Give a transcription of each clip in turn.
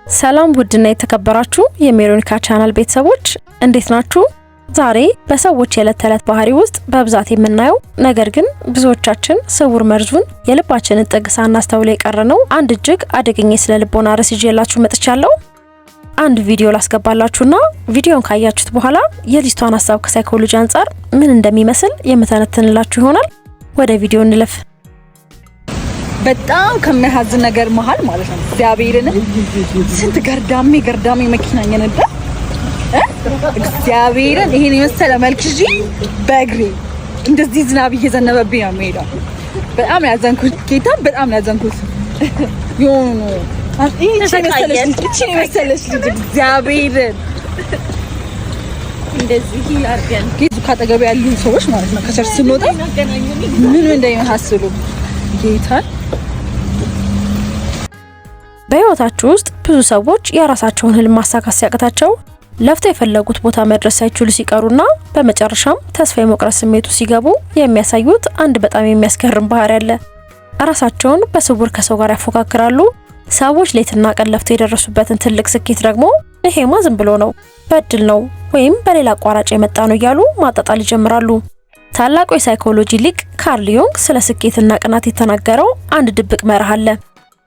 ሰላም ውድና የተከበራችሁ የሜሮኒካ ቻናል ቤተሰቦች እንዴት ናችሁ? ዛሬ በሰዎች የዕለት ተዕለት ባህሪ ውስጥ በብዛት የምናየው ነገር ግን ብዙዎቻችን ስውር መርዙን የልባችንን ጥግ ሳናስተውል የቀረነው አንድ እጅግ አደገኛ ስለ ልቦና ርዕስ ይዤላችሁ መጥቻለሁ። አንድ ቪዲዮ ላስገባላችሁና ቪዲዮን ካያችሁት በኋላ የልጅቷን ሐሳብ ከሳይኮሎጂ አንፃር ምን እንደሚመስል የምተነትንላችሁ ይሆናል። ወደ ቪዲዮ እንለፍ። በጣም ከሚያሳዝን ነገር መሃል ማለት ነው እግዚአብሔርን ስንት ገርዳሜ መኪና እየነዳ እግዚአብሔርን ይሄን የመሰለ መልክ እጂ በእግሬ እንደዚህ ዝናብ እየዘነበብኝ ነው የምሄደው። በጣም ያዘንኩት ጌታ በጣም ያዘንኩት የሆኑ ይሄ መሰለሽ ልጅ እግዚአብሔርን እንደዚህ አርገን ጌቱ ካጠገብ ያሉ ሰዎች ማለት ነው ከቸርች ስንወጣ ምን እንደሚያሳስሉ ጌታ። በህይወታችሁ ውስጥ ብዙ ሰዎች የራሳቸውን ህልም ማሳካት ሲያቅታቸው ለፍተው የፈለጉት ቦታ መድረስ ሳይችሉ ሲቀሩና በመጨረሻም ተስፋ የመቁረጥ ስሜቱ ሲገቡ የሚያሳዩት አንድ በጣም የሚያስገርም ባህሪ አለ። ራሳቸውን በስውር ከሰው ጋር ያፎካክራሉ። ሰዎች ሌትና ቀን ለፍተው የደረሱበትን ትልቅ ስኬት ደግሞ ይሄማ ዝም ብሎ ነው፣ በእድል ነው ወይም በሌላ አቋራጭ የመጣ ነው እያሉ ማጣጣል ይጀምራሉ። ታላቁ የሳይኮሎጂ ሊቅ ካርል ዩንግ ስለ ስኬትና ቅናት የተናገረው አንድ ድብቅ መርህ አለ።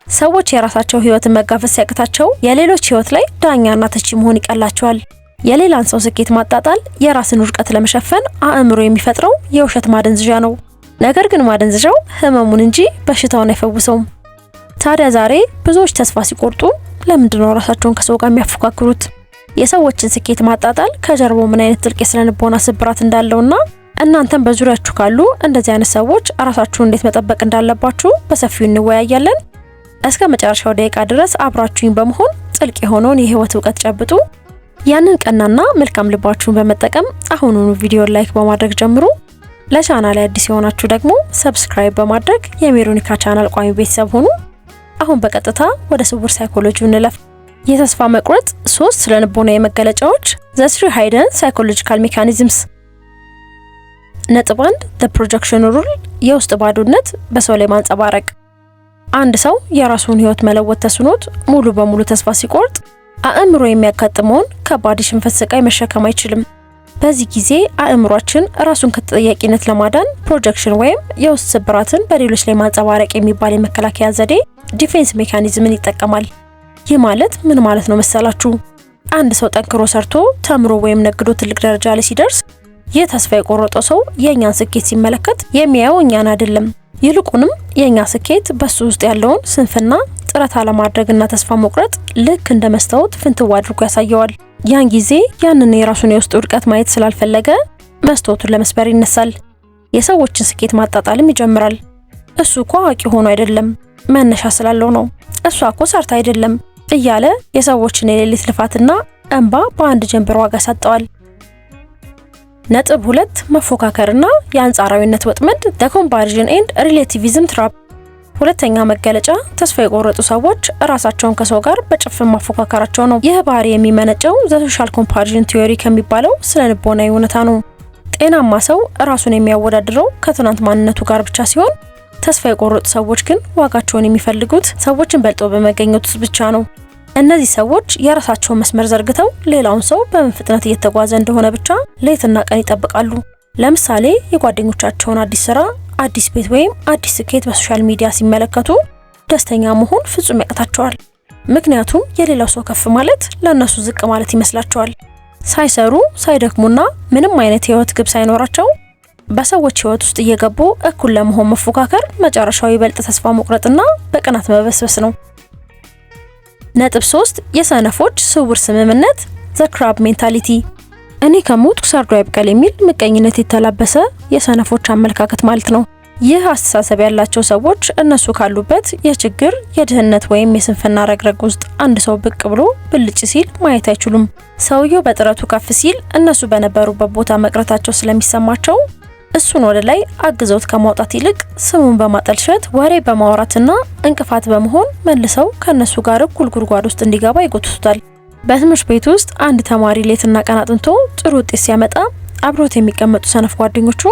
ሰዎች የራሳቸው ህይወትን መጋፈጥ ሲያቅታቸው የሌሎች ህይወት ላይ ዳኛና ተቺ መሆን ይቀላቸዋል። የሌላን ሰው ስኬት ማጣጣል የራስን ውድቀት ለመሸፈን አእምሮ የሚፈጥረው የውሸት ማደንዘዣ ነው። ነገር ግን ማደንዘዣው ህመሙን እንጂ በሽታውን አይፈውሰውም። ታዲያ ዛሬ ብዙዎች ተስፋ ሲቆርጡ ለምንድነው ራሳቸውን ከሰው ጋር የሚያፎካክሩት? የሰዎችን ስኬት ማጣጣል ከጀርባው ምን አይነት ጥልቅ የስነልቦና ስብራት እንዳለውና እናንተም በዙሪያችሁ ካሉ እንደዚህ አይነት ሰዎች ራሳችሁን እንዴት መጠበቅ እንዳለባችሁ በሰፊው እንወያያለን። እስከ መጨረሻው ደቂቃ ድረስ አብራችሁኝ በመሆን ጥልቅ የሆነውን የህይወት ዕውቀት ጨብጡ። ያንን ቀናና መልካም ልባችሁን በመጠቀም አሁኑኑ ቪዲዮን ላይክ በማድረግ ጀምሩ። ለቻናሌ አዲስ የሆናችሁ ደግሞ ሰብስክራይብ በማድረግ የሜሮኒካ ቻናል ቋሚ ቤተሰብ ሁኑ። አሁን በቀጥታ ወደ ስውር ሳይኮሎጂ እንለፍ። የተስፋ መቁረጥ 3 ስነ ልቦናዊ መገለጫዎች the 3 hidden psychological mechanisms። ነጥብ 1 the projection rule የውስጥ ባዶነት በሰው ላይ ማንጸባረቅ። አንድ ሰው የራሱን ህይወት መለወጥ ተስኖት ሙሉ በሙሉ ተስፋ ሲቆርጥ አእምሮ የሚያጋጥመውን ከባድ ሽንፈት ስቃይ መሸከም አይችልም። በዚህ ጊዜ አእምሯችን ራሱን ከተጠያቂነት ለማዳን ፕሮጀክሽን ወይም የውስጥ ስብራትን በሌሎች ላይ ማንጸባረቅ የሚባል የመከላከያ ዘዴ ዲፌንስ ሜካኒዝምን ይጠቀማል። ይህ ማለት ምን ማለት ነው መሰላችሁ? አንድ ሰው ጠንክሮ ሰርቶ ተምሮ ወይም ነግዶ ትልቅ ደረጃ ላይ ሲደርስ ይህ ተስፋ የቆረጠው ሰው የኛን ስኬት ሲመለከት የሚያየው እኛን አይደለም። ይልቁንም የኛ ስኬት በሱ ውስጥ ያለውን ስንፍና፣ ጥረት አለማድረግና ተስፋ መቁረጥ ልክ እንደ መስታወት ፍንትው አድርጎ ያሳየዋል። ያን ጊዜ ያንን የራሱን የውስጥ ውድቀት ማየት ስላልፈለገ መስታወቱን ለመስበር ይነሳል። የሰዎችን ስኬት ማጣጣልም ይጀምራል። እሱ እኮ አዋቂ ሆኖ አይደለም፣ መነሻ ስላለው ነው። እሷ እኮ ሰርታ አይደለም እያለ የሰዎችን የሌሊት ልፋትና እንባ በአንድ ጀንበር ዋጋ ሰጠዋል። ነጥብ 2 መፎካከርና የአንጻራዊነት ወጥመድ the comparison and relativism trap። ሁለተኛ መገለጫ ተስፋ የቆረጡ ሰዎች ራሳቸውን ከሰው ጋር በጭፍን ማፎካከራቸው ነው። ይህ ባህሪ የሚመነጨው the social comparison theory ከሚባለው ስነ ልቦናዊ እውነታ ነው። ጤናማ ሰው ራሱን የሚያወዳድረው ከትናንት ማንነቱ ጋር ብቻ ሲሆን ተስፋ የቆረጡ ሰዎች ግን ዋጋቸውን የሚፈልጉት ሰዎችን በልጦ በመገኘት ውስጥ ብቻ ነው። እነዚህ ሰዎች የራሳቸውን መስመር ዘርግተው ሌላውን ሰው በምን ፍጥነት እየተጓዘ እንደሆነ ብቻ ሌትና ቀን ይጠብቃሉ። ለምሳሌ የጓደኞቻቸውን አዲስ ስራ፣ አዲስ ቤት ወይም አዲስ ስኬት በሶሻል ሚዲያ ሲመለከቱ ደስተኛ መሆን ፍጹም ያቅታቸዋል። ምክንያቱም የሌላው ሰው ከፍ ማለት ለነሱ ዝቅ ማለት ይመስላቸዋል። ሳይሰሩ ሳይደክሙና ምንም አይነት የህይወት ግብ ሳይኖራቸው በሰዎች ህይወት ውስጥ እየገቡ እኩል ለመሆን መፎካከር መጨረሻው ይበልጥ ተስፋ መቁረጥና በቅናት መበስበስ ነው። ነጥብ 3 የሰነፎች ስውር ስምምነት the crab mentality። እኔ ከሞትኩ ሰርዶ አይብቀል የሚል ምቀኝነት የተላበሰ የሰነፎች አመለካከት ማለት ነው። ይህ አስተሳሰብ ያላቸው ሰዎች እነሱ ካሉበት የችግር የድህነት ወይም የስንፍና ረግረግ ውስጥ አንድ ሰው ብቅ ብሎ ብልጭ ሲል ማየት አይችሉም። ሰውየው በጥረቱ ከፍ ሲል እነሱ በነበሩበት ቦታ መቅረታቸው ስለሚሰማቸው እሱን ወደ ላይ አግዘውት ከማውጣት ይልቅ ስሙን በማጠልሸት ወሬ በማውራትና እንቅፋት በመሆን መልሰው ከነሱ ጋር እኩል ጉድጓድ ውስጥ እንዲገባ ይጎትቱታል። በትምህርት ቤት ውስጥ አንድ ተማሪ ሌትና ቀን አጥንቶ ጥሩ ውጤት ሲያመጣ አብሮት የሚቀመጡ ሰነፍ ጓደኞቹ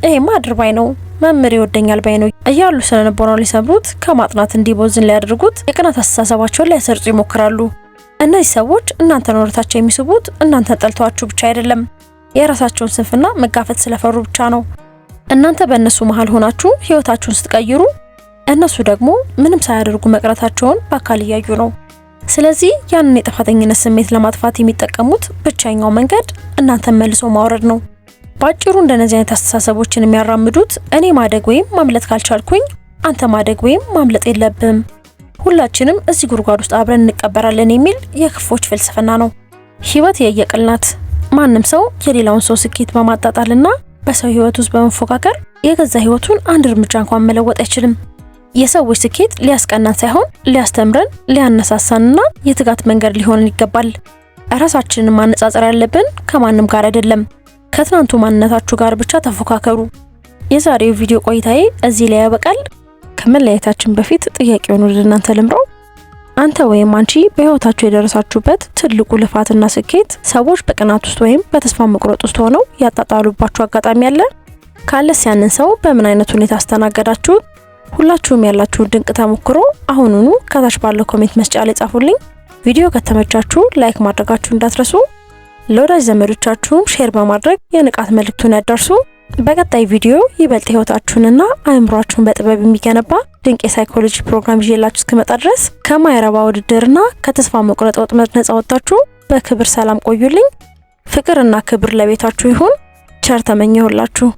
ይሄማ አድርባይ ነው፣ መምህር ይወደኛል ባይ ነው እያሉ ስነ ልቦናው ሊሰብሩት ከማጥናት እንዲቦዝን ሊያደርጉት የቅናት አስተሳሰባቸውን ሊያሰርጹ ይሞክራሉ። እነዚህ ሰዎች እናንተን ወደታቸው የሚስቡት እናንተን ጠልተዋችሁ ብቻ አይደለም፣ የራሳቸውን ስንፍና መጋፈጥ ስለፈሩ ብቻ ነው። እናንተ በእነሱ መሃል ሆናችሁ ህይወታችሁን ስትቀይሩ እነሱ ደግሞ ምንም ሳያደርጉ መቅረታቸውን በአካል እያዩ ነው። ስለዚህ ያንን የጥፋተኝነት ስሜት ለማጥፋት የሚጠቀሙት ብቸኛው መንገድ እናንተን መልሶ ማውረድ ነው። ባጭሩ እንደነዚህ አይነት አስተሳሰቦችን የሚያራምዱት እኔ ማደግ ወይም ማምለጥ ካልቻልኩኝ አንተ ማደግ ወይም ማምለጥ የለብም፣ ሁላችንም እዚህ ጉድጓድ ውስጥ አብረን እንቀበራለን የሚል የክፎች ፍልስፍና ነው። ህይወት የየቅል ናት። ማንም ሰው የሌላውን ሰው ስኬት በማጣጣልና በሰው ህይወት ውስጥ በመፎካከር የገዛ ህይወቱን አንድ እርምጃ እንኳን መለወጥ አይችልም። የሰዎች ስኬት ሊያስቀናን ሳይሆን ሊያስተምረን፣ ሊያነሳሳንና የትጋት መንገድ ሊሆንን ይገባል። ራሳችንን ማነጻጸር ያለብን ከማንም ጋር አይደለም። ከትናንቱ ማንነታችሁ ጋር ብቻ ተፎካከሩ። የዛሬው ቪዲዮ ቆይታዬ እዚህ ላይ ያበቃል። ከመለያየታችን በፊት ጥያቄውን ወደ እናንተ ልምረው። አንተ ወይም አንቺ በህይወታችሁ የደረሳችሁበት ትልቁ ልፋትና ስኬት ሰዎች በቅናት ውስጥ ወይም በተስፋ መቁረጥ ውስጥ ሆነው ያጣጣሉባችሁ አጋጣሚ አለ? ካለስ ያንን ሰው በምን አይነት ሁኔታ አስተናገዳችሁ? ሁላችሁም ያላችሁን ድንቅ ተሞክሮ አሁኑኑ ከታች ባለው ኮሜንት መስጫ ላይ ጻፉልኝ። ቪዲዮ ከተመቻችሁ ላይክ ማድረጋችሁ እንዳትረሱ። ለወዳጅ ዘመዶቻችሁም ሼር በማድረግ የንቃት መልእክቱን ያዳርሱ። በቀጣይ ቪዲዮ ይበልጥ ህይወታችሁንና አእምሯችሁን በጥበብ የሚገነባ ድንቅ የሳይኮሎጂ ፕሮግራም ይዤላችሁ እስክመጣ ድረስ ከማይረባ ውድድርና ከተስፋ መቁረጥ ወጥመድ ነጻ ወጣችሁ በክብር ሰላም ቆዩልኝ። ፍቅርና ክብር ለቤታችሁ ይሁን። ቸር ተመኘሁላችሁ።